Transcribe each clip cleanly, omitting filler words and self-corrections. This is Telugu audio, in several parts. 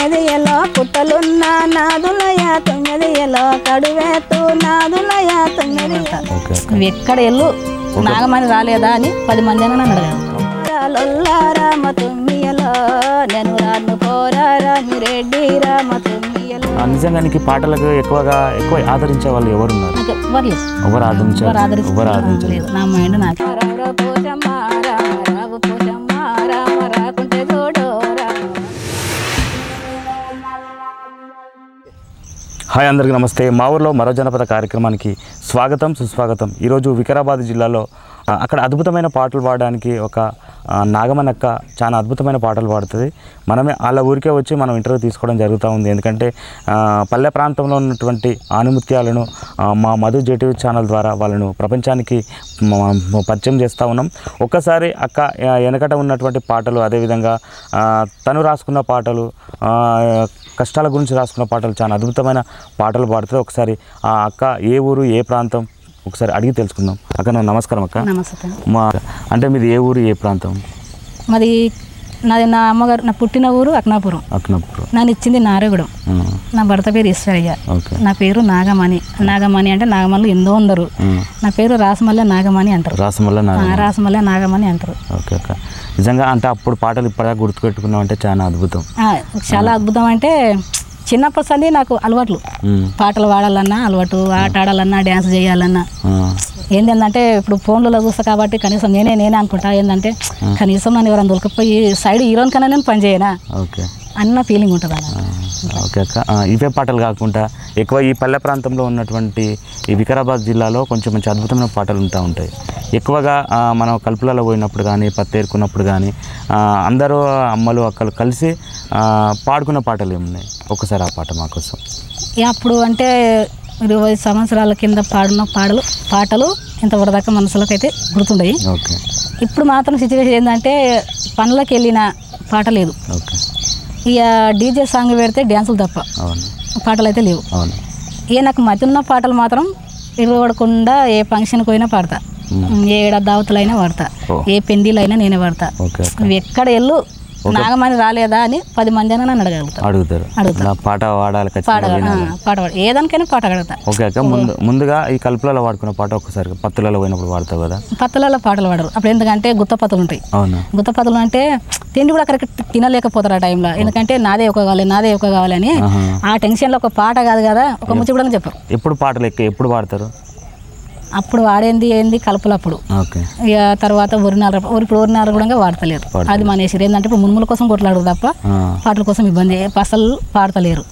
తొమ్మిదిలో పుట్టలున్న నాదులయ తొమ్మిదిలో కడువేతు నాదులయ తొమ్మిది నువ్వు ఎక్కడ వెళ్ళు నాగమణి రాలేదా అని 10 మంది అని అడగాలి రామ తొమ్మిదిలో నేను రాను పోరారా రెడ్డి రామ తొమ్మిదిలో. నిజంగా నీకు పాటలకు ఎక్కువ ఆదరించే వాళ్ళు ఎవరున్నారు? ఎవరు ఆదరించలేదు నా మైండ్ నాకు హాయ్ అందరికీ నమస్తే. మా ఊర్లో మరో జనపద కార్యక్రమానికి స్వాగతం సుస్వాగతం. ఈరోజు వికారాబాద్ జిల్లాలో అక్కడ అద్భుతమైన పాటలు పాడడానికి ఒక నాగమనక్క చాలా అద్భుతమైన పాటలు పాడుతుంది. మనమే వాళ్ళ ఊరికే వచ్చి మనం ఇంటర్వ్యూ తీసుకోవడం జరుగుతూ ఉంది. ఎందుకంటే పల్లె ప్రాంతంలో ఉన్నటువంటి ఆణిముత్యాలను మా మధు జేటీవీ ఛానల్ ద్వారా వాళ్ళను ప్రపంచానికి పరిచయం చేస్తూ ఉన్నాం. ఒక్కసారి అక్క వెనకట ఉన్నటువంటి పాటలు, అదేవిధంగా తను రాసుకున్న పాటలు, కష్టాల గురించి రాసుకున్న పాటలు, చాలా అద్భుతమైన పాటలు పాడుతుంది. ఒకసారి ఆ అక్క ఏ ఊరు ఏ ప్రాంతం ఒకసారి అడిగి తెలుసుకుందాం. అక్క నమస్కారం. అక్క నమస్తే. అంటే మీది ఏ ఊరు ఏ ప్రాంతం? మాది నాది నా అమ్మగారు నా పుట్టిన ఊరు అక్నాపురం. నన్ను ఇచ్చింది నారేగూడెం. నా భర్త పేరు ఈశ్వరయ్య. నా పేరు నాగమణి. నాగమణి అంటే నాగమల్లు ఎందో అందరు. నా పేరు రాసమల్ల నాగమణి అంటారు. రాసమల్ల నాగమణి అంటారు. ఓకే అక్క. నిజంగా అంటే అప్పుడు పాటలు ఇప్పటిదాకా గుర్తుపెట్టుకున్నాం అంటే చాలా అద్భుతం. చాలా అద్భుతం. అంటే చిన్నప్పటి సంది నాకు అలవాట్లు, పాటలు పాడాలన్నా అలవాటు, ఆట ఆడాలన్నా డ్యాన్స్ చేయాలన్నా. ఏంటంటే ఇప్పుడు ఫోన్లలో చూస్తా కాబట్టి కనీసం నేనే అనుకుంటా ఏంటంటే కనీసం నన్ను ఎవరైనా దొరికిపోయి సైడ్ హీరోయిన్ కన్నా నేను పని చేయనా అన్న ఫీలింగ్ ఉంటుంది అన్న. ఓకే అక్క. ఇవే పాటలు కాకుండా ఎక్కువ ఈ పల్లె ప్రాంతంలో ఉన్నటువంటి ఈ వికారాబాద్ జిల్లాలో కొంచెం మంచి అద్భుతమైన పాటలు ఉంటాయి. ఎక్కువగా మనం కలుపులలో పోయినప్పుడు కానీ పత్తేరుకున్నప్పుడు కానీ అందరూ అమ్మలు అక్కలు కలిసి పాడుకున్న పాటలు ఏమున్నాయి? ఒకసారి ఆ పాట మా కోసం. అప్పుడు అంటే 20 సంవత్సరాల కింద పాడిన పాటలు ఇంతవరదాకా మనసులోకి అయితే గుర్తుండయి. ఓకే. ఇప్పుడు మాత్రం సిచ్యువేషన్ ఏంటంటే పనులకు వెళ్ళిన పాట లేదు. ఇక డీజే సాంగ్ పెడితే డ్యాన్సులు తప్ప పాటలు అయితే లేవు. ఇక నాకు మతి ఉన్న పాటలు మాత్రం ఇరవడకుండా ఏ ఫంక్షన్కి పోయినా పాడతా, ఏ దావతులైనా పాడతా, ఏ పెండిలైనా నేనే పాడతా. నువ్వు ఎక్కడ వెళ్ళు నాగమణి రాలేదా అని 10 మంది అని అడుగుతారు. పాట పాడాలి, ఏదానికైనా పాట అడుగుతా. ఓకే అక్క. ముందుగా ఈ కలుపులలో వాడుకున్న పాట ఒకసారి పత్తులలో పోయినప్పుడు వాడతావు కదా? పత్తులలో పాటలు పాడరు అప్పుడు. ఎందుకంటే గుత్తపత్తులు ఉంటాయి. గుత్తపత్తులు అంటే తిండి కూడా కరెక్ట్ తినలేకపోతారు ఆ టైంలో. ఎందుకంటే నాదే ఒక కావాలి అని ఆ టెన్షన్లో ఒక పాట కాదు కదా, ఒక ముచ్చి కూడా చెప్పారు. ఎప్పుడు పాటలు ఎప్పుడు పాడతారు? అప్పుడు వాడేంది కలుపులు. అప్పుడు ఇక తర్వాత ఒరినాలు కూడా వాడతలేరు. అది మానేసారు. ఏంటంటే ఇప్పుడు మున్ముల కోసం కొట్లాడరు తప్ప పాటల కోసం ఇబ్బంది అసలు పాడతలేరు.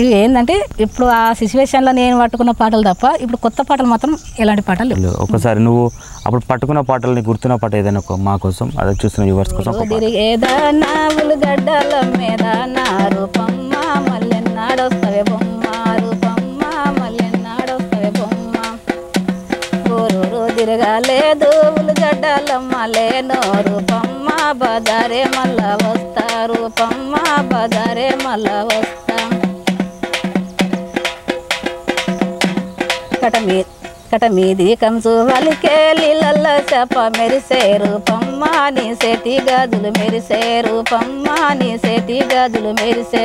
ఇవి ఏంటంటే ఇప్పుడు ఆ సిచ్యువేషన్లో నేను పట్టుకున్న పాటలు తప్ప ఇప్పుడు కొత్త పాటలు మాత్రం ఎలాంటి పాటలు లేవు. ఒకసారి నువ్వు అప్పుడు పట్టుకున్న పాటలు గుర్తున్న పాట ఏదైనా మా కోసం, అదే చూసిన వ్యూవర్స్ కోసం. గడ్డల మీద నా రూపమ్మ మల్లెన్నాడొస్తవే బొమ్మ, రూపమ్మ మల్లెన్నాడొస్తవే బొమ్మ, ఊరు తిరగాలేదు ఉల్లిగడ్డలమ్మ లేనో, రూపమ్మ బజారే మళ్ళా వస్తా, రూపమ్మ బజారే మళ్ళా వస్తా. కట మీది కంచు వలికే లీలల్ల చేప మెరిసే, రూపమ్మ నీ సేటి గాజులు మెరిసే, రూపమ్మ నీ సేటి గాజులు మెరిసే,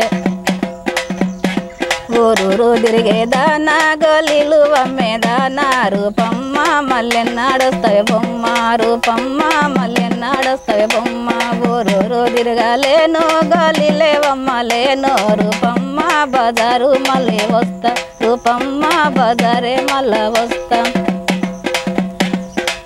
ఊరూరు తిరిగేదానా గోలీలు అమ్మేదానా, రూపమ్మ మల్లెన్నాడొస్తాయి బొమ్మ, రూపమ్మ మల్లెన్నాడొస్తాయి బొమ్మ, ఊరూరు తిరగాలేను గోలీలేవమ్మ లేను, రూపమ్మ బజారు మళ్ళీ వస్తా, రూపమ్మ బజారే మళ్ళా వస్తా.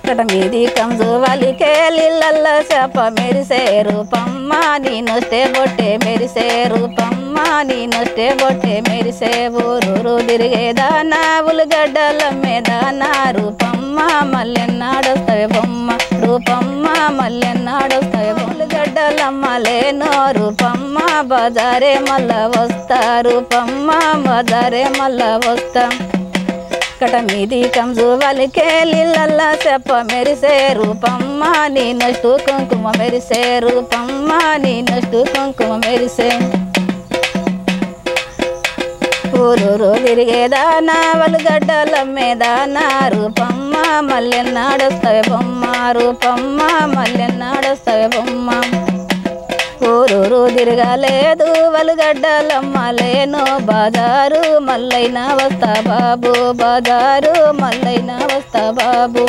కట మీది కంజు వలికే లీలల్ల చేప మెరిసే, రూపమ్మ నీ నొస్తే బొట్టే మెరిసే, రూపమ్మ నీ నొస్తే బొట్టే మెరిసే, ఊరూరు తిరిగేదానా ఉల్లిగడ్డలమ్మేదానా, రూపమ్మ మల్లెన్నాడొస్తాయి బొమ్మ, రూపమ్మ మల్లెన్నాడొస్తాయి ఉల్లిగడ్డలమ్మ లేనో, రూపమ్మ బజారే మళ్ళా వస్తా, రూపమ్మ బజారే మళ్ళా వస్తా. కట మీది కంజు వలికే లీలల్ల చేప మెరిసే, రూపమ్మ నీ నష్టు కుంకుమ మెరిసే, రూపమ్మ నీ నష్టు కుంకుమ మెరిసే, ఊరూరు తిరిగేదానా వలుగడ్డలమ్మేదానా, రూపమ్మ మల్లెన్నాడొస్తావే బొమ్మ, రూపమ్మ మల్లెన్నాడొస్తావే బొమ్మ, ఊరూరు తిరగలేదు వలుగడ్డలమ్మలేను బాజారు మల్లైనా వస్తా బాబు బాజారు మల్లైనా వస్తా బాబు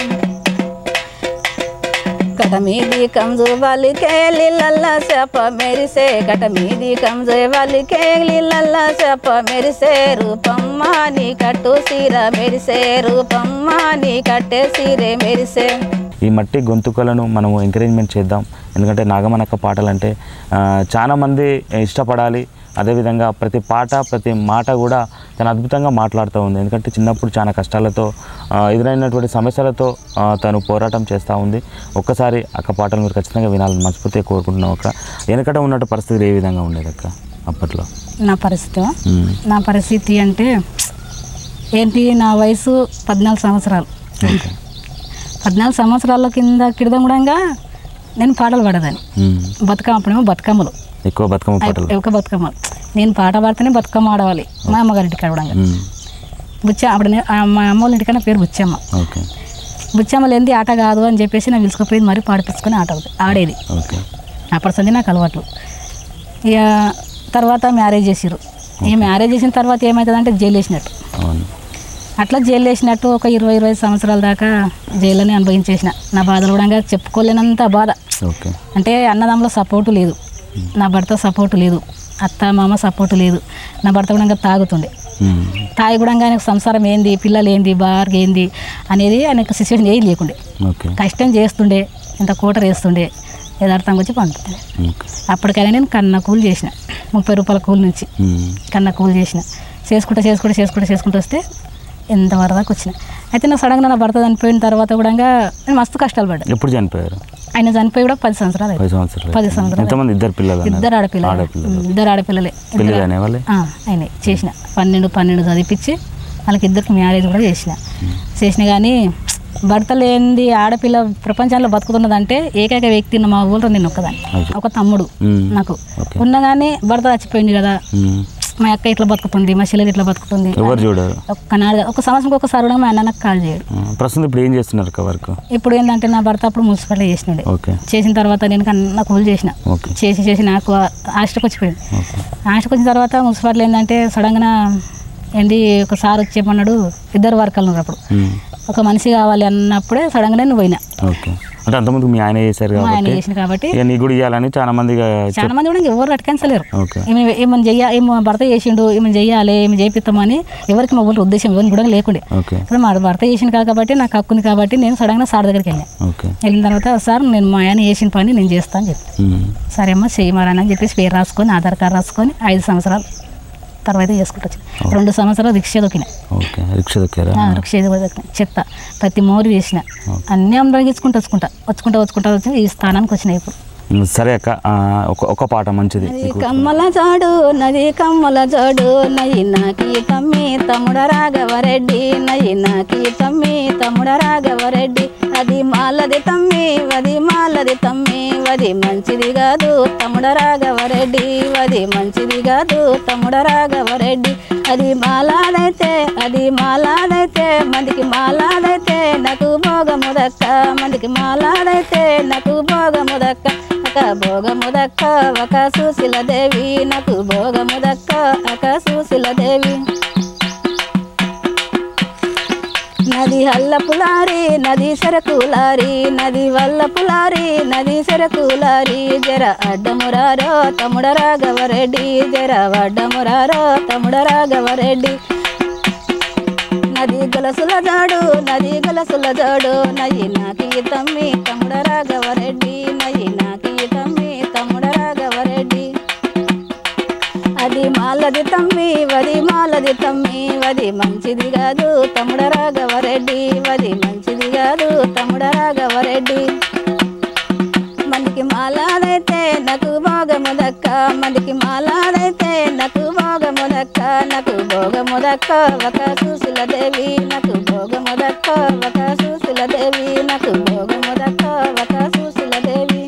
కటమీది కంజు వాళ్ళకే లీలల్లా చేప మెరిసే కటమీది కంజు వాళ్ళకే లీలల్లా చేప మెరిసే రూపమ్మ నీ కట్టు సీర మెరిసే రూపమ్మ నీ కట్టే సీరే మెరిసే. ఈ మట్టి గొంతుకలను మనము ఎంకరేజ్మెంట్ చేద్దాం. ఎందుకంటే నాగమనక్క పాటలు అంటే చాలామంది ఇష్టపడాలి. అదేవిధంగా ప్రతి పాట ప్రతి మాట కూడా తను అద్భుతంగా మాట్లాడుతూ ఉంది. ఎందుకంటే చిన్నప్పుడు చాలా కష్టాలతో ఎదురైనటువంటి సమస్యలతో తను పోరాటం చేస్తూ ఉంది. ఒక్కసారి అక్క పాటలు మీరు ఖచ్చితంగా వినాలని మనస్ఫూర్తిగా కోరుకుంటున్నాం. అక్క వెనకట ఉన్నట్టు పరిస్థితి ఏ విధంగా ఉండేది అక్క అప్పట్లో? నా పరిస్థితి అంటే ఏంటి, నా వయసు 14 సంవత్సరాలు. 14 సంవత్సరాల కిందం కూడా నేను పాటలు పాడేదాన్ని. బతుకమ్మ అప్పుడేమో బతుకమ్మలు ఎక్కువ బతుకమ్మలు నేను పాట పాడితేనే బతుకమ్మ ఆడవాలి. మా అమ్మగారింటికి ఆడవడంగా అప్పుడు మా అమ్మ వాళ్ళ ఇంటికన్నా పేరు బుచ్చమ్మ. బుచ్చమ్మ లేనిది ఆట కాదు అని చెప్పేసి నేను పిలుచుకుపోయింది, మరి పాడిపించుకొని ఆడేది. అప్పటి సంది నాకు అలవాట్లు. ఇక తర్వాత మ్యారేజ్ చేసిర్రు. ఈ మ్యారేజ్ చేసిన తర్వాత ఏమవుతుందంటే జైలు వేసినట్టు. అట్లా జైలు వేసినట్టు ఒక 20 సంవత్సరాల దాకా జైల్లోనే అనుభవించేసిన. నా బాధలు కూడా చెప్పుకోలేనంత బాధ. అంటే అన్నదమ్ముల సపోర్టు లేదు, నా భర్త సపోర్టు లేదు, అత్త మామ సపోర్టు లేదు. నా భర్త కూడా తాగుతుండే. తాగి కూడా ఆయనకు సంసారం ఏంది, పిల్లలు ఏంది, బార్గ ఏంది అనేది ఆయనకు సిచ్యువేషన్ ఏది లేకుండే. కష్టం చేస్తుండే, ఇంత కూటర్ వేస్తుండే, యథార్థంగా వచ్చి పండుతుండే. అప్పటికైనా నేను కన్న కూలి చేసిన, 30 రూపాయల కూలి నుంచి కన్న కూలి చేసిన. చేసుకుంటూ వస్తే ఎంతవరకు వచ్చిన. అయితే నాకు సడన్గా నా భర్త చనిపోయిన తర్వాత కూడా నేను మస్తు కష్టాలు పడ్డా. ఎప్పుడు చనిపోయారు? ఆయన చనిపోయి కూడా 10 సంవత్సరాలు. 10 సంవత్సరాలు. ఇద్దరు ఆడపిల్లలే. ఆయన చేసిన 12 చదివిపించి వాళ్ళకి ఇద్దరికి మ్యారేజ్ కూడా చేసిన కానీ భర్త లేనిది ఆడపిల్ల ప్రపంచంలో బతుకుతున్నదంటే ఏకైక వ్యక్తి మా ఊళ్ళో నేను ఒక్కదాన్ని. ఒక తమ్ముడు నాకు ఉన్నా కానీ భర్త చచ్చిపోయింది కదా. మా అక్క ఇట్లా బతుకుతుంది, మా చెల్లెలు ఇట్లా బతుకుతుంది. ఒక సంవత్సరం ఒకసారి కూడా మా అన్న నాకు కాల్ చేయడు. ప్రస్తుతం ఇప్పుడు ఏం చేస్తున్నారు వర్క్? ఇప్పుడు ఏంటంటే నా భర్త అప్పుడు మున్సిపాలిటీ చేసినాడు. చేసిన తర్వాత నేను కన్నా కూలి చేసి నాకు హాస్టల్కి వచ్చిపోయింది. హాస్టల్కి వచ్చిన తర్వాత మున్సిపాలిటీ ఏంటంటే సడన్గా ఏంటి ఒక సార్ వచ్చి చెప్పన్నాడు, 2 వర్కర్లు ఉన్నారు. అప్పుడు ఒక మనిషి కావాలి అన్నప్పుడే సడన్గానే నువ్వు పోయినా. అంటే అంతకుముందు మీ ఆయన చేశారు కాబట్టి నీకు కూడా చేయాలని చాలా మంది కూడా ఎవరు అటకెన్సలేరు. ఏమో భర్త చేసిండు, ఏమైనా చెయ్యాలి, ఏమి చేపిస్తామని ఎవరికి మా ఊళ్ళో ఉద్దేశం ఎవరిని కూడా లేకుండే. మా భర్త చేసిండు కాబట్టి నాకు హక్కుంది కాబట్టి నేను సడన్గా సార్ దగ్గరికి వెళ్ళిన తర్వాత సార్ నేను మా ఆయన చేసిన పని నేను చేస్తా అని చెప్పి, సరే అమ్మ చేయమని అని చెప్పేసి పేరు రాసుకొని ఆధార్ కార్డు రాసుకొని 5 సంవత్సరాలు తర్వాత చేసుకుంటూ వచ్చిన. 2 సంవత్సరాలు రిక్షా దొక్కిన. చెత్త ప్రతి మోరు చేసిన, అన్నీ అమ్మగించుకుంటూ వచ్చి ఈ స్థానానికి వచ్చిన. ఇప్పుడు సరే అక్క, ఒక పాట మంచిది. కమ్మల జాడు నది కమ్మల జాడు నయి నాకి తమ్మి తమ్ముడ రాఘవరెడ్డి, నయి నాకి తమ్మి తమ్ముడ రాఘవరెడ్డి. అది మాలది తమ్మి వది మంచిది కాదు తమ్ముడ రాఘవరెడ్డి, వది మంచిది కాదు తమ్ముడ రాఘవరెడ్డి. అది మాలాదైతే మందికి మాలాదైతే నాకు భోగముదక్క, మందికి మాలాదైతే నాకు భోగముదక్క. భోగముదక్క ఒక సుశీల దేవి, నాకు భోగముదక్క ఒక సుశీల దేవి. నది హల్ల పులారి నది సరకులారి, నది వల్ల పులారి నది సరకులారి. జర అడ్డమురారో తమ్ముడ రాఘవరెడ్డి, జర అడ్డమురారో తమ్ముడ రాఘవరెడ్డి. నది గలసుల జాడు నయి నాకి తమ్మి తమ్ముడ రాఘవరెడ్డి, నయి నాకి తమ్మి తమ్ముడ రాఘవరెడ్డి. అది మాలది తమ్మి వది మంచిది కాదు తమ్ముడ రాఘవరెడ్డి, వది మంచిది కాదు తమ్ముడ రాఘవరెడ్డి. మందికి మాలాదైతే నాకు భోగముదక్క, మందికి మాలాదైతే నాకు భోగముదక్క, నాకు భోగముదక్క ఒక సుశీల దేవి, నాకు భోగముదక్క ఒక సుశీల దేవి, నాకు భోగముదక్క ఒక సుశీల దేవి.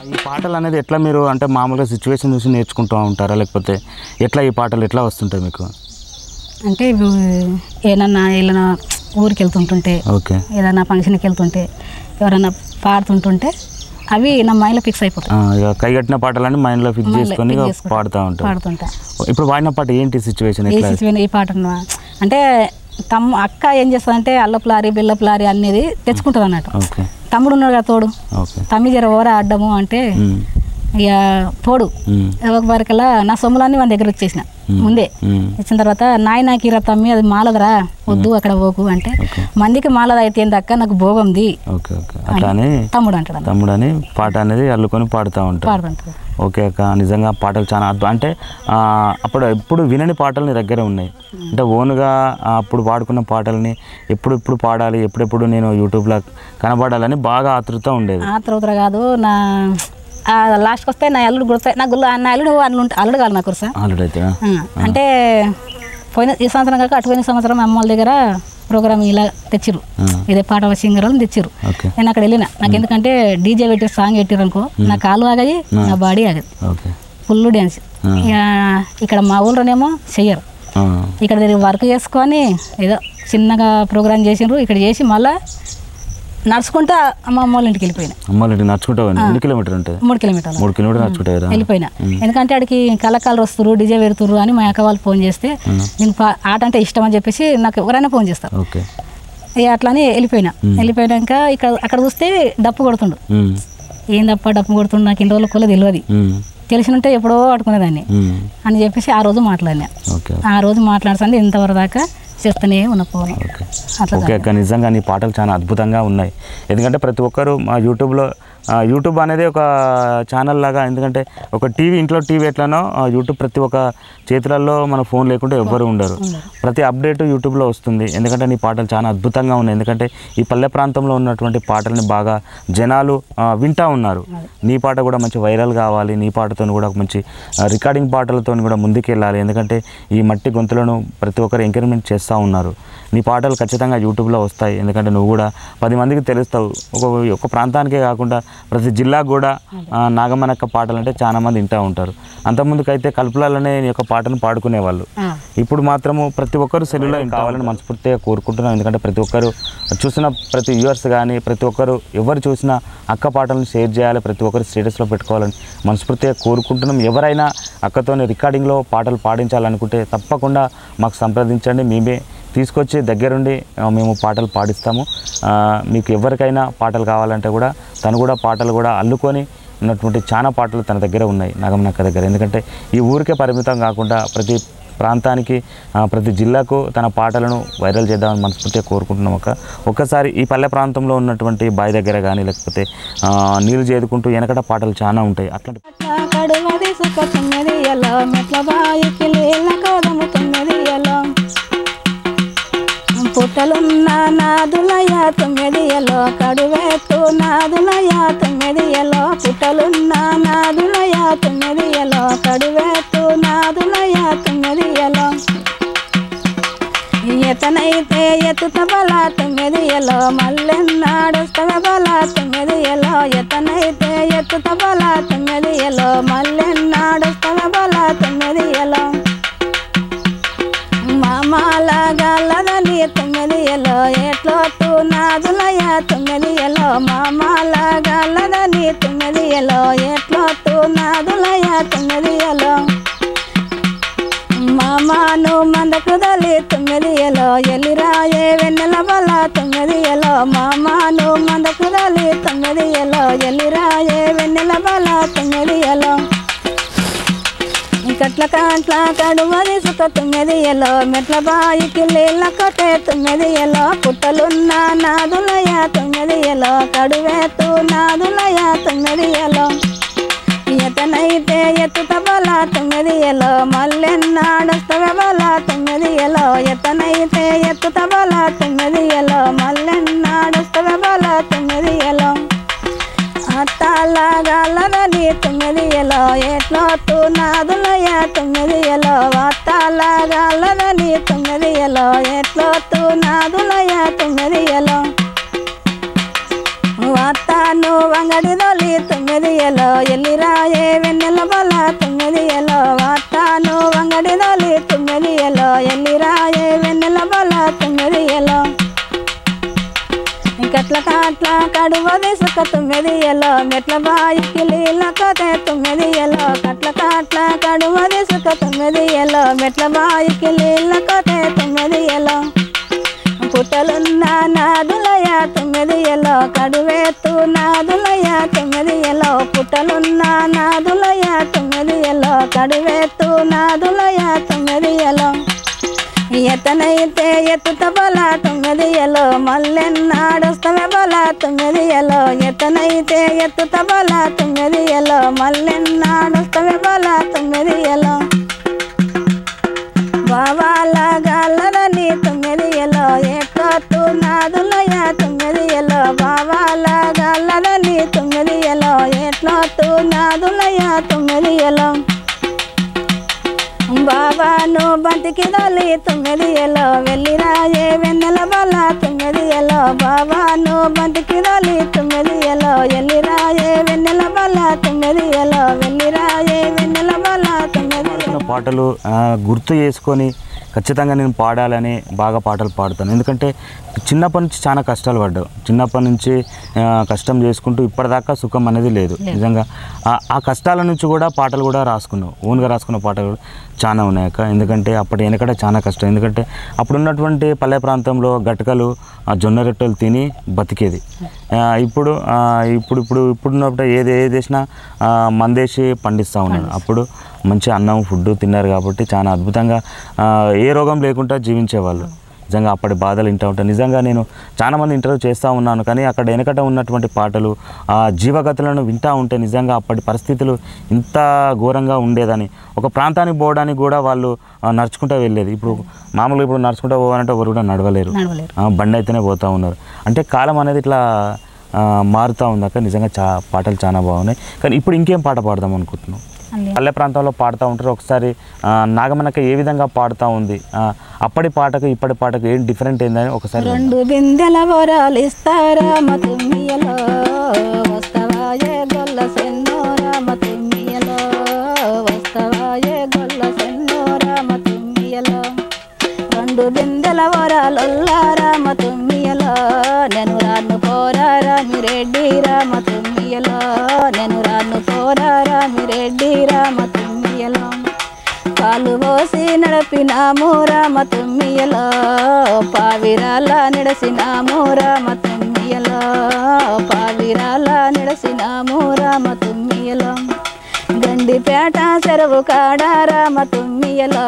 ఈ పాటలు అనేది ఎట్లా మీరు అంటే మామూలుగా సిచ్యువేషన్ చూసి నేర్చుకుంటూ ఉంటారా, లేకపోతే ఎట్లా ఈ పాటలు ఎట్లా వస్తుంటాయి మీకు? అంటే ఏదన్నా ఊరికి వెళ్తుంటుంటే, ఏదైనా ఫంక్షన్కి వెళ్తుంటే, ఎవరైనా పాడుతుంటుంటే అవి నా మైండ్లో ఫిక్స్ అయిపోతాయి. ఇక కైగట్టిన పాటలన్నీ మైండ్లో ఫిక్స్ చేసుకొని పాడుతుంటా. ఇప్పుడు వాడిన పాట ఏంటి సిచ్యువేషన్? ఈ పాట అంటే అక్క ఏం చేస్తుందంటే అల్లపు లారీ బిల్లపు లారీ అనేది తెచ్చుకుంటుంది అన్నట్టు. తమ్ముడు ఉన్నాడు కదా తోడు, తమ్మి జర ఓరా అడ్డము అంటే ఇక తోడు ఒక వరకల్లా నా సొమ్ములన్నీ మన దగ్గర వచ్చేసిన ముందే. ఇచ్చిన తర్వాత నాయనకి రా తమ్మి అది మాలదరా వద్దు అక్కడ పోకు అంటే మందికి మాలద అయితే ఏందక్క నాకు భోగంది తమ్ముడు అంటాడు. తమ్ముడు అని పాట అనేది అల్లుకొని పాడుతూ ఉంటాడు. ఓకే అక్క, నిజంగా పాటలు చాలా అంటే అప్పుడు ఎప్పుడు వినని పాటలు నీ దగ్గర ఉన్నాయి అంటే ఓన్గా అప్పుడు పాడుకున్న పాటలని ఎప్పుడు పాడాలి, ఎప్పుడెప్పుడు నేను యూట్యూబ్లో కనబడాలని బాగా ఆతృత ఉండేది. ఆతృత కాదు నా లాస్ట్కి వస్తే నా అల్లుడు గుర్తాయి. నాకు నా అల్లుడు అల్లుడు కాదు నాకు సార్ అల్లుడు అయితే అంటే ఈ సంవత్సరం కాక అటుపోయిన సంవత్సరం అమ్మాళ్ళ దగ్గర ప్రోగ్రామ్ ఇలా తెచ్చిరు, ఇదే పాట సింగర్లను తెచ్చిరు. నేను అక్కడ వెళ్ళిన. నాకు ఎందుకంటే డీజే పెట్టి సాంగ్ పెట్టిరు అనుకో నా కాలు ఆగాయి, నా బాడీ ఆగదు, ఫుల్ డ్యాన్స్. ఇక్కడ మా ఊళ్ళోనేమో చెయ్యరు. ఇక్కడ వర్క్ చేసుకొని ఏదో చిన్నగా ప్రోగ్రామ్ చేసిండ్రు. ఇక్కడ చేసి మళ్ళీ నడుచుకుంటా అమ్మ వాళ్ళ ఇంటికి వెళ్ళిపోయినా. నడుచుకుంటా 3 కిలోమీటర్లు ఉంటుంది. 3 కిలోమీటర్లు నడుచుకుంటా వెళ్ళిపోయినా. ఎందుకంటే అక్కడికి కళాకారులు వస్తారు, డీజే పెడుతురు అని మా అక్క వాళ్ళు ఫోన్ చేస్తే నేను ఆట అంటే ఇష్టం అని చెప్పేసి నాకు ఎవరైనా ఫోన్ చేస్తారు. ఇక అట్లానే వెళ్ళిపోయినాక అక్కడ చూస్తే డప్పు కొడుతుండు. ఏం డప్పు కొడుతుండు నాకు ఇన్ని రోజులు కూడా తెలియదు. తెలిసినంటే ఎప్పుడో పట్టుకునేదాన్ని అని చెప్పేసి ఆ రోజు మాట్లాడినా. ఆ రోజు మాట్లాడుతుంది ఇంతవరకు దాకా చేస్తూనే ఉన్న ఫోన్. ఓకే అక్క, నిజంగా నీ పాటలు చాలా అద్భుతంగా ఉన్నాయి. ఎందుకంటే ప్రతి ఒక్కరు మా యూట్యూబ్ అనేది ఒక ఛానల్ లాగా. ఎందుకంటే ఒక ఇంట్లో టీవీ ఎట్లానో యూట్యూబ్ ప్రతి ఒక్క చేతులలో మన ఫోన్ లేకుంటే ఎవ్వరు ఉండరు. ప్రతి అప్డేట్ యూట్యూబ్లో వస్తుంది. ఎందుకంటే నీ పాటలు చాలా అద్భుతంగా ఉన్నాయి. ఎందుకంటే ఈ పల్లె ప్రాంతంలో ఉన్నటువంటి పాటల్ని బాగా జనాలు వింటూ ఉన్నారు. నీ పాట కూడా మంచి వైరల్ కావాలి, నీ పాటతో కూడా మంచి రికార్డింగ్ పాటలతో కూడా ముందుకెళ్ళాలి. ఎందుకంటే ఈ మట్టి గొంతులను ప్రతి ఒక్కరు ఎంకరేజ్మెంట్ చేస్తూ ఉన్నారు. నీ పాటలు ఖచ్చితంగా యూట్యూబ్లో వస్తాయి. ఎందుకంటే నువ్వు కూడా 10 మందికి తెలుస్తావు. ఒక ప్రాంతానికే కాకుండా ప్రతి జిల్లాకు కూడా నాగమనక్క పాటలు అంటే చాలా మంది వింటూ ఉంటారు. అంతకుముందుకైతే కల్పలలోనే నీ యొక్క పాటను పాడుకునేవాళ్ళు. ఇప్పుడు మాత్రము ప్రతి ఒక్కరు సెల్లులో కావాలని మనస్ఫూర్తిగా కోరుకుంటున్నాం. ఎందుకంటే ప్రతి ఒక్కరు చూసిన ప్రతి వ్యూవర్స్ కానీ ప్రతి ఒక్కరు ఎవరు చూసినా అక్క పాటలను షేర్ చేయాలి, ప్రతి ఒక్కరు స్టేటస్లో పెట్టుకోవాలని మనస్ఫూర్తిగా కోరుకుంటున్నాం. ఎవరైనా అక్కతోని రికార్డింగ్లో పాటలు పాడించాలనుకుంటే తప్పకుండా మాకు సంప్రదించండి. మేమే తీసుకొచ్చి దగ్గరుండి మేము పాటలు పాడిస్తాము. మీకు ఎవరికైనా పాటలు కావాలంటే కూడా తను కూడా పాటలు కూడా అల్లుకొని ఉన్నటువంటి చాలా పాటలు తన దగ్గర ఉన్నాయి నాగమనక్క దగ్గర. ఎందుకంటే ఈ ఊరికే పరిమితం కాకుండా ప్రతి ప్రాంతానికి ప్రతి జిల్లాకు తన పాటలను వైరల్ చేద్దామని మనస్ఫూర్తిగా కోరుకుంటున్నాం. ఒక్కసారి ఈ పల్లె ప్రాంతంలో ఉన్నటువంటి బావి దగ్గర కానీ లేకపోతే నీళ్ళు చేదుకుంటూ వెనకట పాటలు చాలా ఉంటాయి. అట్లాంటి పుట్టలున్న నాదులయ 9 కడువేత్తు నాదులయ 9 పుట్టలున్న నాదులయ 9 కడువేత్తు నాదులయ 9 ఎతనైతే ఎత్తుత బల 9 మల్లెన్నాడుస్తవ బల 9 ఎతనైతే ఎత్తుత బల 9 మల్లెన్నాడుస్తవ బల 9 మామాల గల్లదని 9 ఎట్లోతు నాదులయ 9 మామాల గల్లదని 9 ఎట్లోతు నాదులయ 9 మామాను మందకుదలి 9 ఎలిరాయే వెన్నెల బల 9 మామాను మందకుదలి 9 ఎలిరాయే వెన్నెల బల 9 కట్ల కాంట్ల కడుమది సుఖ 9 మెట్ల బాయికి నీళ్ళ కొట్టే 9 పుట్టలున్న నాదులయ 9 కడువేత్తు నాదులయ 9 ఎతనైతే ఎత్తుత బల 9 మల్లెన్నాడుస్తవ బల 9 ఎతనైతే ఎత్తుత బల 9 మల్లెన్నాడుస్తవ బల 9 అత్తాలాగాలని 9 ఎట్లోతు నాదులయ 9 అత్తాలాగాలని 9 ఎట్లోతు నాదులయ 9 అత్తాను వంగడిదొలి 9 ఎల్లిరాయే వెన్నెల బల 9 అత్తాను వంగడిదొలి 9 ఎల్లిరాయే వెన్నెల బల 9 కట్ల కాట్ల కాట్ల కడువ తీసుక తుమ్మెదియలో మెట్ల బాయికి నీళ్ళ కోతే తుమ్మెదియలో కట్ల కాట్ల కడువ తీసుక తుమ్మెదియలో మెట్ల బాయికి నీళ్ళ కోతే తుమ్మెదియలో పుట్టలున్న నాదులయ తుమ్మెదియలో కడువేత్తు నాదులయ తుమ్మెదియలో పుట్టలున్న నాదులయ తుమ్మెదియలో కడువేత్తు నాదులయ తుమ్మెదియలో ఎత్తనైతే ఎత్తుత బల తుమ్మెదియలో మల్లెన్నాడొస్తమే బల తుమ్మెదియలో ఎత్తనైతే ఎత్తుత బల తుమ్మెదియలో మల్లెన్నాడొస్తమే బల తుమ్మెదియలో బావాల గల్లదని తుమ్మెదియలో ఎక్కత్తు నాదులయ తుమ్మెదియలో బావాల గల్లదని తుమ్మెదియలో ఎట్లొత్తు నాదులయ తుమ్మెదియలో బాబాను బంతికి దొలి తుమ్మెదియలో వెళ్ళిరాయే వెన్నెల బల తుమ్మెదియలో బాబాను బంతికి దొలి తుమ్మెదియలో వెళ్ళిరాయే వెన్నెల బల తుమ్మెదియలో వెళ్ళిరాయే వెన్నెల బల తుమ్మెదియలో పాటలు గుర్తు చేసుకొని ఖచ్చితంగా నేను పాడాలని బాగా పాటలు పాడతాను. ఎందుకంటే చిన్నప్పటి నుంచి చాలా కష్టాలు పడ్డావు. చిన్నప్పటి నుంచి కష్టం చేసుకుంటూ ఇప్పటిదాకా సుఖం అనేది లేదు. నిజంగా ఆ కష్టాల నుంచి కూడా పాటలు కూడా రాసుకున్నావు. ఓన్గా రాసుకున్న పాటలు కూడా చాలా ఉన్నాయి అక్క. ఎందుకంటే అప్పటి వెనకట చాలా కష్టం. ఎందుకంటే అప్పుడున్నటువంటి పల్లె ప్రాంతంలో గట్కలు జొన్న రొట్టెలు తిని బతికేది. ఇప్పుడున్నప్పుడు ఏది వేసినా మందేసి పండిస్తూ ఉన్నాను. అప్పుడు మంచి అన్నం ఫుడ్ తిన్నారు కాబట్టి చాలా అద్భుతంగా ఏ రోగం లేకుండా జీవించేవాళ్ళు. నిజంగా అప్పటి బాధలు వింటూ ఉంటాను. నిజంగా నేను చాలామంది ఇంటర్వ్యూ చేస్తూ ఉన్నాను, కానీ అక్కడ వెనకట ఉన్నటువంటి పాటలు ఆ జీవగతులను వింటూ ఉంటే నిజంగా అప్పటి పరిస్థితులు ఇంత ఘోరంగా ఉండేదని. ఒక ప్రాంతానికి పోవడానికి కూడా వాళ్ళు నడుచుకుంటూ వెళ్ళేది. ఇప్పుడు మామూలుగా ఇప్పుడు నడుచుకుంటూ పోవాలంటే ఎవరు కూడా నడవలేరు, బండి అయితేనే పోతూ ఉన్నారు. అంటే కాలం అనేది ఇట్లా మారుతూ ఉందాక నిజంగా పాటలు చాలా బాగున్నాయి. కానీ ఇప్పుడు ఇంకేం పాట పాడదాం అనుకుంటున్నాం? పల్లె ప్రాంతంలో పాడుతూ ఉంటారు. ఒకసారి నాగమనక్క ఏ విధంగా పాడుతూ ఉంది, అప్పటి పాటకు ఇప్పటి పాటకు ఏం డిఫరెంట్ ఏందని ఒకసారి. రెండు బిందెల వరాలు ఇస్తారా మతుమ్మియలో వస్తవాయే గొల్ల సెన్నోరా మతుమ్మియలో వస్తవాయే గొల్ల సెన్నోరా మతుమ్మియలో రెండు బిందెల వరాలొల్లారా మతుమ్మియలో నేను రాను పోరారా మిరెడ్డిరా మతుమ్మియలో నేను రాను పోరారా మిరెడ్డిరా మతుమ్మియలో పాలు పోసి నడిపినాము రామ తుమ్మియలో పావిరాల నిడసినాము రామ తుమ్మియలో పావిరాల నిడసినాము రామ తుమ్మియలో గండిపేట చెరువు కాడ రామ తుమ్మియలో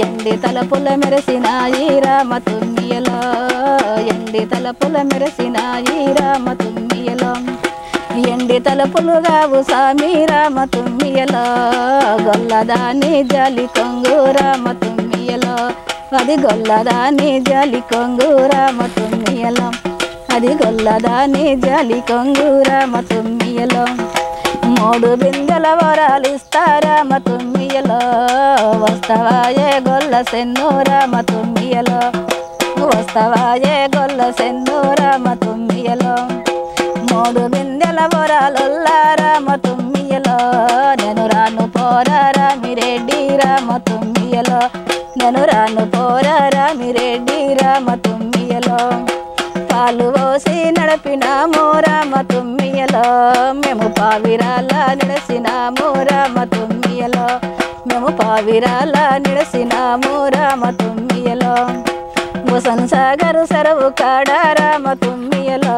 ఎండి తలపుల మెరిసినాయి రామ తుమ్మియలో ఎండి తలపుల మెరిసినాయి రామ తుమ్మియలో ఎండి తలుపులుగా ఉసామి రామ తుమ్మియలో గొల్లదాని జాలి కొంగు రామ తుమ్మియలో అది గొల్లదాని జాలి కొంగు రామ తుమ్మియలో అది గొల్లదాని జాలి కొంగు రామ తుమ్మియలో మూడు బిందెల వరాలు ఇస్తారా తుమ్మియలో వస్తవాయే గొల్ల సెన్ను రామ తుమ్మియలో వస్తవాయే గొల్ల సెన్ను రామ తుమ్మియలో మూడు బిందెల వరాలొల్లారా తుమ్మియలో నేను రాను పోరారా మిరెడ్డి రామ తుమ్మియలో నేను రాను పోరారా మిరెడ్డి రామ తుమ్మియలో పాలు పోసి నడిపినాము రామ తుమ్మియలో మేము పావిరాల నిడసినాము రామ తుమ్మియలో మేము పావిరాల నిడసినాము రామ తుమ్మియలో వసన్ సాగరు సరవు కాడ రామ తుమ్మియలో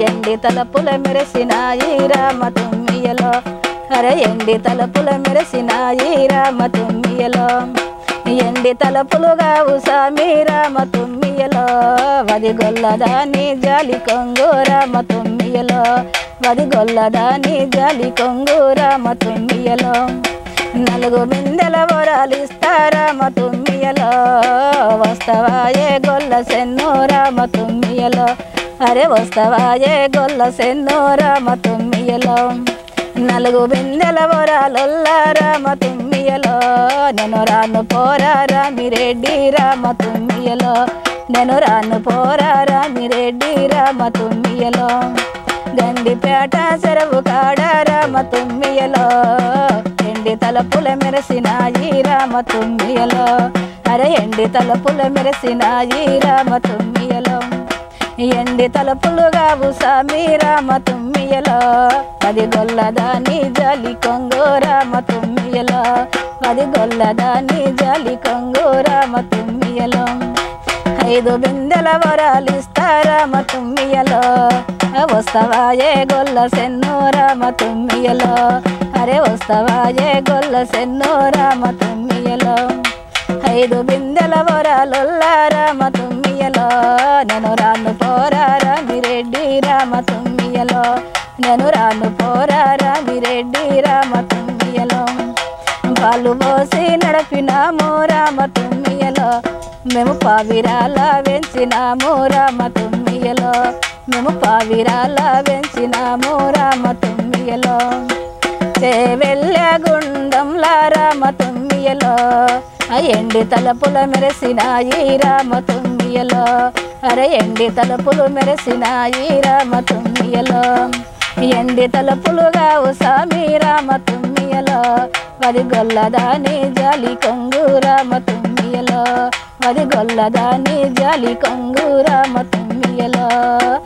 ఎండి తలపుల మెరిసినాయి రామ తుమ్మియలో అరే ఎండి తలపుల మెరిసినాయి రామ తుమ్మియలో ఎండి తలపులుగా ఉసామి రామ తుమ్మియలో వది గొల్లదాని జాలి కొంగు రామ తుమ్మియలో వది గొల్లదాని జాలి కొంగు రామ తుమ్మియలో నలుగు బిందెల వరాలు ఇస్తారా తుమ్మియలో వస్తవాయే గొల్ల సెన్ను రామ తుమ్మియలో అరే వస్తవాయే గొల్ల సెన్ను రామ తుమ్మియలో నలుగు బిందెల వరాలొల్లారా తుమ్మియలో నేను రాను పోరారా మిరెడ్డి రామ తుమ్మియలో నేను రాను పోరారా మిరెడ్డి రామ తుమ్మియలో గండిపేట చెరువు కాడ రామ తుమ్మియలో ఎండి తలపుల మెరిసినాయి రామ తుమ్మియలో అరే ఎండి తలపుల మెరిసినాయి రామ తుమ్మియలో ఎండి తలుపులుగావు సామి రామ తుమ్మియలో 10 గొల్లదాని జాలి కొంగు రామ తుమ్మియలో 10 గొల్లదాని జాలి కొంగు రామ తుమ్మియలో 5 బిందెల వరాలిస్తా రామ తుమ్మియలో వస్తావా ఏ గొల్ల సెన్ను రామ తుమ్మియలో అరే వస్తావా ఏ గొల్ల సెన్ను రామ తుమ్మియలో 5 బిందెల వరాలుల్లా రామ తుమ్మియలో నేను రాను పోరా రామిరెడ్డి రామ తుమ్మియలో నేను రాను పోరా రామిరెడ్డి రామ తుమ్మియలో పాలు పోసి నడిపినాము రామ తుమ్మియలో మేము పావిరాల వెంచినాము రామ తుమ్మియలో మేము పావిరాల వెంచినాము రామ తుమ్మియలో వెళ్ళ గుండంలా రామ తుమ్మియలో ఎండి తలుపుల మెరిసినాయి రామ తుమ్మియలో అరే ఎండి తలుపులు మెరిసినాయి రామ తుమ్మియలో ఎండి తలుపులుగావు సామి రామ తుమ్మియలో 10 గొల్లదాని జాలి కొంగు రామ తుమ్మియలో 10 గొల్లదాని జాలి కొంగు రామ తుమ్మియలో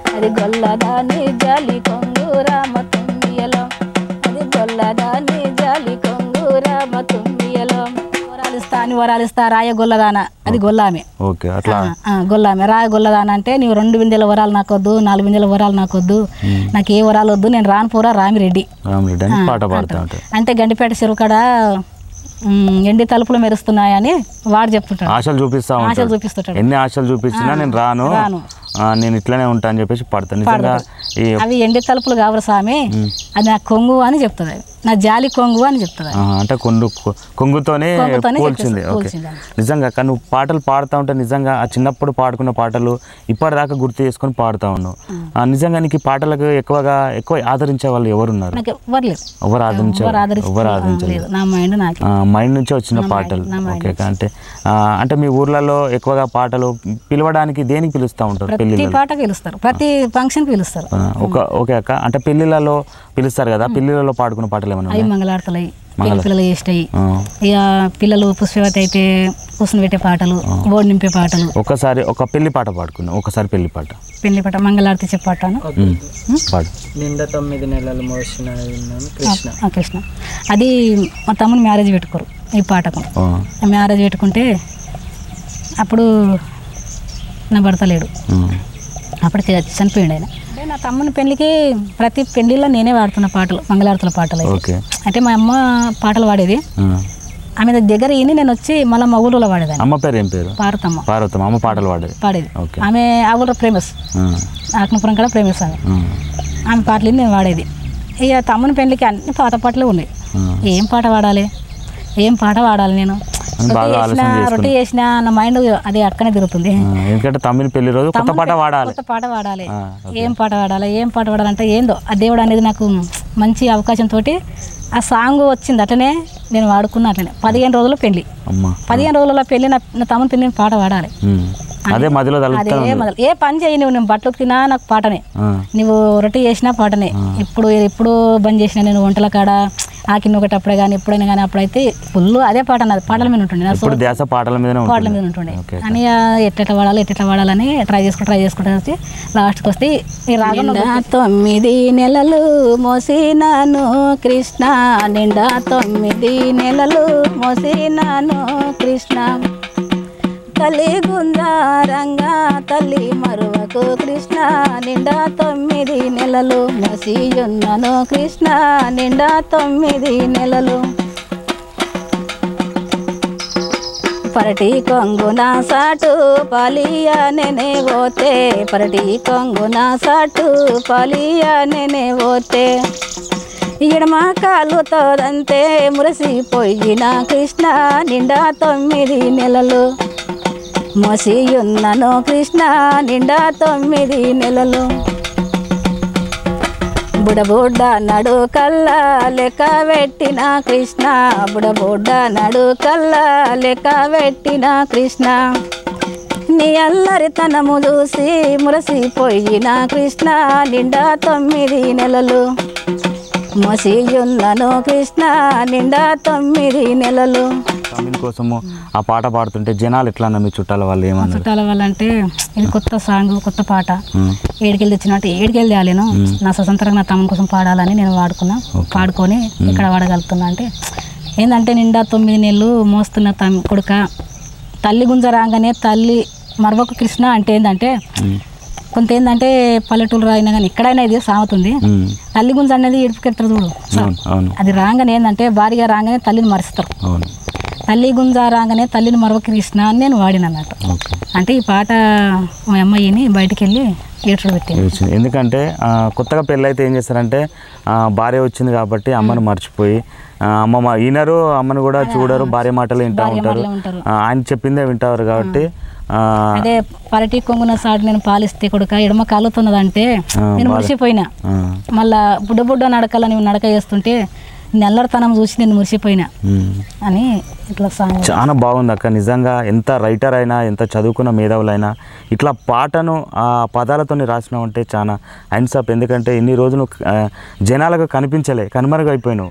10 గొల్లదాని జాలి కొంగు రామ తుమ్మియలో 10 గొల్లదాని జాలి కొంగు రామ తుమ్మియలో వరాలిస్తా రాయ గొల్లదాన అది గొల్లామె. ఓకే అట్లా గొల్లామె రాయ గొల్లదాన అంటే నీవు 2 బిందెల వరాలు నాకొద్దు 4 బిందెల వరాలు నాకొద్దు నాకు ఏ వరాలు వద్దు నేను రాను పోరా రామిరెడ్డి అంటే గండిపేట చెరువు కాడ ఎండి తలుపులు మెరుస్తున్నాయని వాడు చెప్తుంటాడు. ఆశలు చూపిస్తుంటాడు. ఎన్ని ఆశలు చూపించినా నేను రాను నేను ఇట్లానే ఉంటా అని చెప్పేసి పడతాను. అవి ఎండి తలుపులు కావరు స్వామి అది నా కొంగు అని చెప్తుంది నా జాలి కొంగు అని చెప్తుంది. అంటే కొంగుతోనే పోల్చింది. నిజంగా కానీ నువ్వు పాటలు పాడుతూ ఉంటే నిజంగా ఆ చిన్నప్పుడు పాడుకున్న పాటలు ఇప్పటిదాకా గుర్తు చేసుకొని పాడుతూ ఉన్నావు. నిజంగా నీకు పాటలకు ఎక్కువ ఆదరించే వాళ్ళు ఎవరున్నారు? ఎవరు ఆదరించలేదు. మైండ్ నుంచే వచ్చిన పాటలు. ఓకే అంటే మీ ఊర్లలో ఎక్కువగా పాటలు పిలవడానికి దేనికి పిలుస్తూ ఉంటారు? ప్రతి ఫంక్షన్ పిలుస్తారు. ఓకే అక్క అంటే పెళ్లిళ్ళలో పిలుస్తారు కదా, పెళ్లిళ్ళలో పాడుకున్న పాటలు ఏమన్నా? అవి మంగళాడతాయి పిల్లలు చేస్తాయి. ఇక పిల్లలు పుష్పవతి అయితే కూర్చుని పెట్టే పాటలు బోర్డు నింపే పాటలు. ఒకసారి ఒక పెళ్లి పాట పాడుకున్నాం. ఒకసారి పెళ్లి పాట మంగళారతి చెప్పాను పాడు. నిండా 9 నెలలు మోసిన కృష్ణ అది మా తమ్ముని మ్యారేజ్ పెట్టుకోరు ఈ పాటకు. మ్యారేజ్ పెట్టుకుంటే అప్పుడు నా భర్త లేడు, అప్పటికి చనిపోయాడు ఆయన. అంటే నా తమ్ముని పెళ్ళికి ప్రతి పెళ్లిలో నేనే పాడుతున్న పాటలు మంగళారతుల పాటలు. అంటే మా అమ్మ పాటలు పాడేది, ఆమె దగ్గర ఈయన నేను వచ్చి మళ్ళీ మా ఊళ్ళో పాడేదాన్ని. అమ్మ పేరు ఏం పేరు? పార్వతమ్మ. అమ్మ పాటలు పాడేది. ఆమె ఆ ఊళ్ళో ఫేమస్, ఆత్మపురం కూడా ఫేమస్ ఆమె పాటలు నేను వాడేది. ఇక తమ్ముని పెళ్ళికి అన్ని పాత పాటలే ఉన్నాయి. ఏం పాట పాడాలి నేను రొట్టె చేసిన నా మైండ్ అది అక్కనే తిరుగుతుంది. ఎందుకంటే తమ్ముని పెళ్లి రోజు కొత్త పాట పాడాలి. ఏం పాట పాడాలంటే ఏందో ఆ దేవుడు అనేది నాకు మంచి అవకాశం తోటి ఆ సాంగ్ వచ్చింది. అట్లనే నేను వాడుకున్నా. అట్లనే 15 రోజుల పెళ్లి, 15 రోజుల పెళ్లి నా తమ్ముని పెళ్లి పాట పాడాలి. అదే ఏ పని చేయి నువ్వు, నేను బట్టలు ఉతికినా నాకు పాటనే, నువ్వు రొట్టె చేసినా పాటనే. ఎప్పుడు బంద్ చేసినా నేను వంటల కాడ ఆకిన్న ఒకటప్పుడే కానీ ఎప్పుడైనా కానీ అప్పుడైతే ఫుల్ అదే పాట అన్నది పాటల మీద ఉంటుండే, పాటల మీద ఉంటుండే. అని ఎట్లా వాడాలని ట్రై చేసుకుంటూ వచ్చి లాస్ట్కి వస్తే ఈ రాగం 9 నెలలు మోసినాను కృష్ణ, నిండా 9 నెలలు మోసినాను కృష్ణ, తల్లి గుందారంగా తల్లి మరువకు కృష్ణ, నిండా 9 నెలలు మోసియున్నాను కృష్ణ, నిండా 9 నెలలు. పరటి కొంగున సాటు పాలియా నేనే పోతే, పరటి కొంగున సాటు పాలియా నేనే పోతే, ఎడమ కాలుతోదంతే మురిసిపోయిన కృష్ణ, నిండా 9 నెలలు మోసియున్నాను కృష్ణ, నిండా 9 నెలలు. బుడబుడ్డ నడు కల్లా లెక్క పెట్టిన కృష్ణ, బుడబుడ్డ నడు కల్లా లెక్క పెట్టిన కృష్ణ, నీ అల్లరితనము చూసి మురసిపోయిన కృష్ణ, నిండా 9 నెలలు మోసియున్నను కృష్ణ నిండా 9 నెలలు. తమ్మిని కోసము ఆ పాట పాడుతుంటే జనాలు ఎట్లా అన్న మీ చుట్టాల వాళ్ళు ఏమన్నారు? చుట్టాల వాళ్ళంటే ఇది కొత్త సాంగ్, కొత్త పాట, ఏడికెళ్ళి తెచ్చినట్టు ఏడికెళ్ళి తేలేను, నా స్వతంత్రంగా నా తమ్ముని కోసం పాడాలని నేను పాడుకొని ఇక్కడ పాడగలుగుతున్నా. అంటే ఏంటంటే నిండా 9 నెలలు మోస్తున్న కొడుక, తల్లి గుంజ రాగానే తల్లి మరొక కృష్ణ అంటే ఏంటంటే కొంత ఏంటంటే పల్లెటూరు అయినా కానీ ఎక్కడైనా ఇది సాగుతుంది. తల్లి గుంజ అనేది ఇడిపికెడతారు చూడు, అది రాగానే ఏంటంటే భారీగా రాగానే తల్లిని మరుస్తారు. తల్లి గుంజ రాగానే తల్లిని మరొక కృష్ణ అని నేను వాడిన అన్నట్టు. అంటే ఈ పాట మా అమ్మాయిని బయటికి వెళ్ళి ఏడ్చుడు పెట్టింది. ఎందుకంటే కొత్తగా పెళ్ళి అయితే ఏం చేస్తారంటే భార్య వచ్చింది కాబట్టి అమ్మను మర్చిపోయి అమ్మ ఈనరు, అమ్మను కూడా చూడరు, భార్య మాటలు వింటూ ఉంటారు, ఆయన చెప్పిందే వింటారు. కాబట్టి అదే పరటి కొంగున సాటి నేను పాలిస్తే కొడుక ఎడమ కాలుతున్నదంటే నేను మురిసిపోయినా. మళ్ళా బుడ్డ నడకలని నడక చేస్తుంటే నెల్లరితనం చూసి నేను మురిసిపోయినా అని ఇట్లా సాంగ్. చాలా బాగుంది అక్క. నిజంగా ఎంత రైటర్ అయినా, ఎంత చదువుకున్న మేధావులైనా ఇట్లా పాటను ఆ పదాలతో రాసినావు అంటే చాలా హ్యాండ్సప్. ఎందుకంటే ఇన్ని రోజులు జనాలకు కనుమరుగైపోయినావు.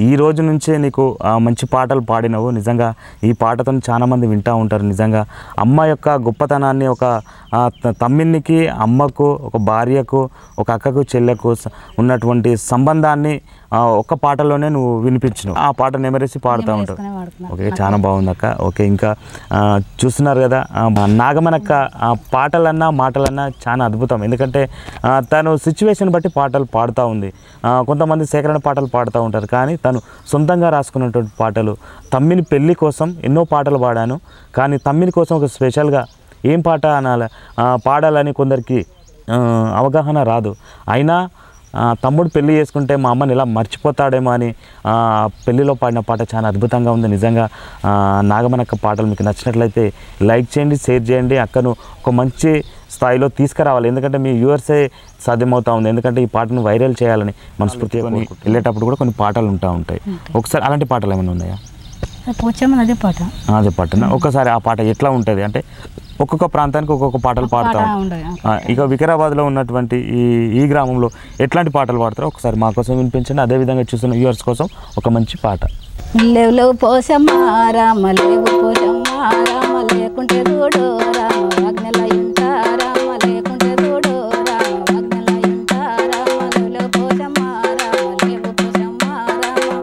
ఈ రోజు నుంచే నీకు మంచి పాటలు పాడినవు. నిజంగా ఈ పాటతో చాలా మంది వింటూ ఉంటారు. నిజంగా అమ్మ యొక్క గొప్పతనాన్ని, ఒక తమ్మినికి, అమ్మకు, ఒక భార్యకు, ఒక అక్కకు, చెల్లెకు ఉన్నటువంటి సంబంధాన్ని ఒక్క పాటలోనే నువ్వు వినిపించినావు. ఆ పాట నెమరేసి పాడుతూ ఉంటావు. ఓకే, చాలా బాగుంది అక్క. ఓకే, ఇంకా చూస్తున్నారు కదా నాగమనక్క పాటలన్నా మాటలన్నా చాలా అద్భుతం. ఎందుకంటే తను సిచ్యువేషన్ బట్టి పాటలు పాడుతూ ఉంది. కొంతమంది సేకరణ పాటలు పాడుతూ ఉంటారు, కానీ తను సొంతంగా రాసుకున్నటువంటి పాటలు. తమ్మిని పెళ్ళి కోసం ఎన్నో పాటలు పాడాను, కానీ తమ్మిని కోసం ఒక స్పెషల్గా ఏం పాట పాడాలని కొందరికి అవగాహన రాదు. అయినా తమ్ముడు పెళ్ళి చేసుకుంటే మా అమ్మని ఇలా మర్చిపోతాడేమో అని పెళ్ళిలో పాడిన పాట చాలా అద్భుతంగా ఉంది. నిజంగా నాగమనక్క పాటలు మీకు నచ్చినట్లయితే లైక్ చేయండి, షేర్ చేయండి. అక్కను ఒక మంచి స్థాయిలో తీసుకురావాలి. ఎందుకంటే మీ వ్యూవర్సే సాధ్యమవుతా ఉంది. ఎందుకంటే ఈ పాటను వైరల్ చేయాలని మనస్ఫూర్తిగా వెళ్ళేటప్పుడు కూడా కొన్ని పాటలు ఉంటాయి. ఒకసారి అలాంటి పాటలు ఏమైనా ఉన్నాయా? అదే పాట, అదే పాటనా? ఒకసారి ఆ పాట ఎట్లా ఉంటుంది అంటే ఒక్కొక్క ప్రాంతానికి ఒక్కొక్క పాటలు పాడతాం. ఇక వికారాబాద్లో ఉన్నటువంటి ఈ గ్రామంలో ఎట్లాంటి పాటలు పాడతారో ఒకసారి మా కోసం వినిపించండి. అదేవిధంగా చూస్తున్న వ్యూవర్స్ కోసం ఒక మంచి పాట. లేవు పోసమ్మా రామ, లేవు పోసమ్మా రామ, లేకుంటే చూడు రామ అగ్నిల ఇంట రామ, లేకుంటే చూడు రామ అగ్నిల ఇంట రామ, లేవు పోసమ్మా రామ, లేవు పోసమ్మా రామ,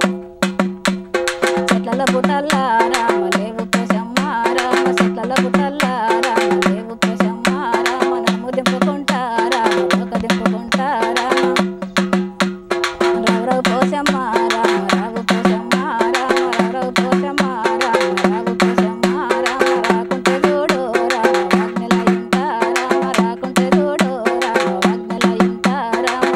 చెట్ల బుట్టల్లా రామ, లేవు పోసమ్మా రామ, చెట్ల బుట్టల్లా రామ, లేవు పోసమ్మా రామ, నమ్ము దింపుకుంటా రామ, ఒక దింపుకుంటా రామ, రావు పోసమ్మా రామ, రావు పోసమ్మా రామ, రావు పోసమ్మా రామ, రావు పోసమ్మా రామ, రాకుంటే చూడు రామ అగ్నిల ఇంట రామ, రాకుంటే చూడు రామ అగ్నిల ఇంట రామ,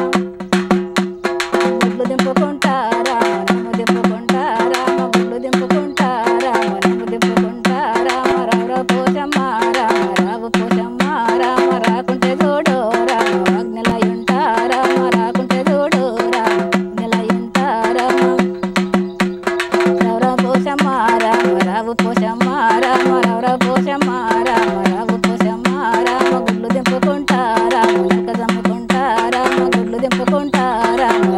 బుడ్లు దింపుకుంటా రామ, నమ్ము దింపుకుంటా రామ, బుడ్లు దింపుకుంటా రామ, నమ్ము దింపుకుంటా రామ, రావు పోసమ్మా రామ, రావు పోసమ్మా రామ, రాకుంటే చూడు రామ అగ్నిల ఇంట రామ, రాకుంటే చూడు రామ అగ్నిల ఇంట రామ, రావు పోసమ్మా రామ, రావు పోసమ్మా రామ, రావు పోసమ్మా రామ, రావు పోసమ్మా రామ, గుడ్లు దింపుకుంటా రామ, నక్క దమ్ముకుంటా రామ, గుడ్లు దింపుకుంటా రామ,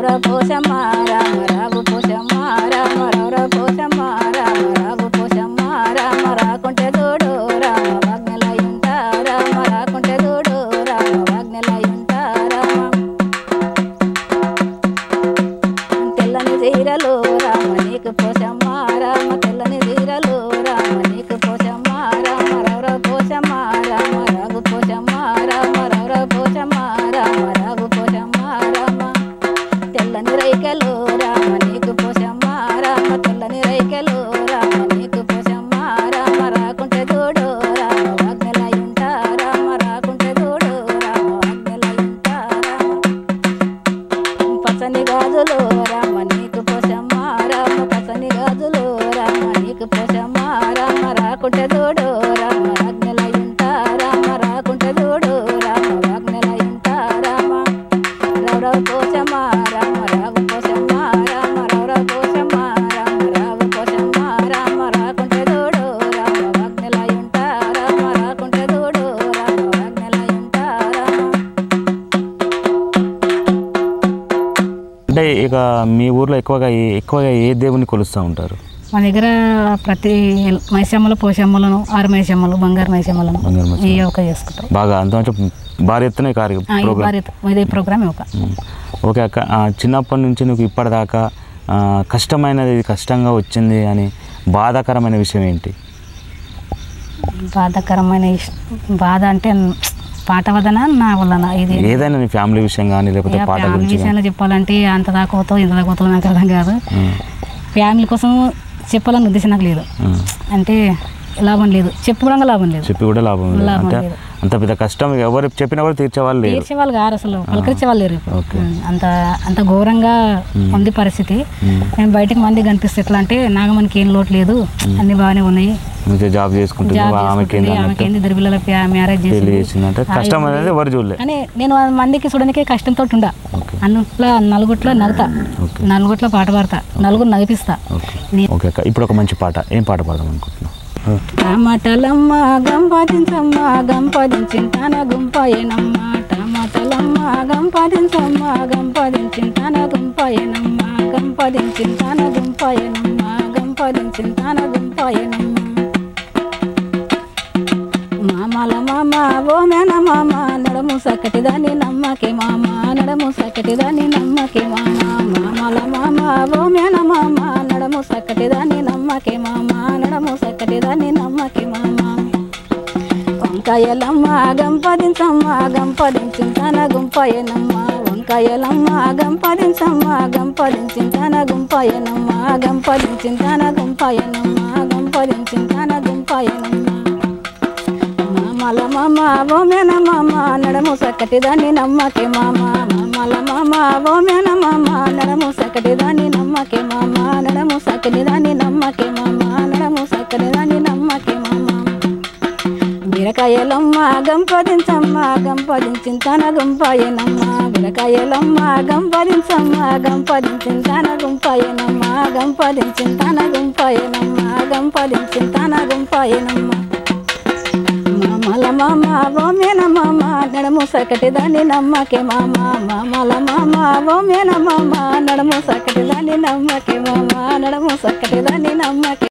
రావు పోసమ్మా రామ, రావు పోసమ్మా రామ, రావు పోసమ్మా రామ, రావు పోసమ్మా రామ, రాకుంటే చూడు రామ అగ్నిల ఇంట రామ, రాకుంటే చూడు రామ అగ్నిల ఇంట రామ, తెల్లని చీరలు రామ నీకు పోసమ్మా రామ, తెల్లని చీరలు రామ నీకు పోసమ్మా రామ, రావు పోసమ్మా రామ, రావు పోసమ్మా రామ, రావు పోసమ్మా రామ, రావు పోసమ్మా రామ, తెల్లని రైకలు రామ నీకు పోసమ్మా రామ, తెల్లని రైకలు రామ నీకు పోసమ్మా రామ, రాకుంటే చూడు రామ అగ్నిల ఇంట రామ, రాకుంటే చూడు రామ అగ్నిల ఇంట రామ, పచ్చని గాజులు రామ నీకు పోసమ్మా రామ, పచ్చని గాజులు రామ నీకు పోసమ్మా రామ, రాకుంటే చూడు రామ అగ్నిల ఇంట రామ, రాకుంటే చూడు రామ అగ్నిల ఇంట రామ, రావు పోసమ్మా రామ, రావు పోసమ్మా రామ, రావు పోసమ్మా రామ, రావు పోసమ్మా రామ, రాకుంటే చూడు రామ అగ్నిల ఇంట రామ, రాకుంటే చూడు రామ అగ్నిల ఇంట రామ, మామూలుగా మీ ఊర్లో ఎక్కువగా ఏ దేవుని కొలుస్తూ ఉంటారు? మా దగ్గర ప్రతి మైసమ్మలు, పోషమ్మలను, 6 మైసమ్మలు, బంగారు మైసమ్మలను ఈ ఒక చేసుకుంటాం బాగా. అంత భారీ ఎత్తున ఇదే ప్రోగ్రామ్ ఒక. ఓకే అక్క, చిన్నప్పటి నుంచి నువ్వు ఇప్పటిదాకా కష్టంగా వచ్చింది అని బాధాకరమైన విషయం ఏంటి? బాధ అంటే పాట వదన నా వలన ఇది ఏదైనా నీ ఫ్యామిలీ విషయం కానీ లేకపోతే పాట గురించి విషయంలో చెప్పాలంటే అంత దాకా పోతావు ఇంత దాకా పోతావు నాకు అర్థం కాదు. ఫ్యామిలీ కోసం చెప్పాలని ఉద్దేశం నాకు లేదు. అంటే లాభం లేదు, చెప్పి కూడా లాభం లేదు. అంత పెద్ద కష్టం ఎవరు చెప్పినా కూడా తీర్చేవాళ్ళు గారు, అసలు పలకరించేవాళ్ళు లేరు. అంత ఘోరంగా ఉంది పరిస్థితి. నేను బయటకు మంది కనిపిస్తే ఎట్లా అంటే నాగమనికి ఏం లోటు లేదు, అన్ని బాగానే ఉన్నాయి, జాబ్ చేసుకుంటే ఇద్దరు పిల్లల మ్యారేజ్ చేసి అని నేను మందికి చూడడానికి కష్టంతో ఉండా. అన్నిట్లో నలుగుట్లో నలుగుట్లో పాట పాడతా, నలుగురు నగిపిస్తా. ఇప్పుడు ఒక మంచి పాట, ఏం పాట పాడదాం అనుకుంటున్నా? టమాటలమ్మ గంపదించమ్మ గంపదించింతన గుంపాయనమ్మ, టమాటలమ్మ గంపదించమ్మ గంపదించింతన గుంపాయనమ్మ, గంపదించింతన గుంపాయనమ్మ, గంపదించింతన గుంపాయనమ్మ. మామల మామ ఓ మేన మామ నడము సకటిదాని నమ్మకే మామ, నడము సకటిదాని నమ్మకే మామ. మామల మామ ఓ మేన మామ నడము సకటిదాని నమ్మకే మామ, నడము సకటిదాని నమ్మకే మామ. వంకాయలమ్మ గంపదించమ్మ గంపదించింతన గుంపాయనమ్మ, వంకాయలమ్మ గంపదించమ్మ గంపదించింతన గుంపాయనమ్మ, గంపదించింతన గుంపాయనమ్మ, గంపదించింతన గుంపాయనమ్మ. మామల మామ ఓ మేన మామ నడము సకటిదాని నమ్మకే మామ, మామల మామ ఓ మేన మామ నడము సకటిదాని నమ్మకే మామ, నడము సకటిదాని నమ్మకే మామ, నడము సకటిదాని నమ్మకే మామ. బీరకాయలమ్మ గంపదించమ్మ గంపదించింతన గుంపాయనమ్మ, బీరకాయలమ్మ గంపదించమ్మ గంపదించింతన గుంపాయనమ్మ, గంపదించింతన గుంపాయనమ్మ, గంపదించింతన గుంపాయనమ్మ. మామల మామ ఓ మేన మామ నడము సకటిదాని నమ్మకే మామ, మామల మామ ఓ మేన మామ నడము సకటిదాని నమ్మకే మామ, నడము సకటిదాని నమ్మకే.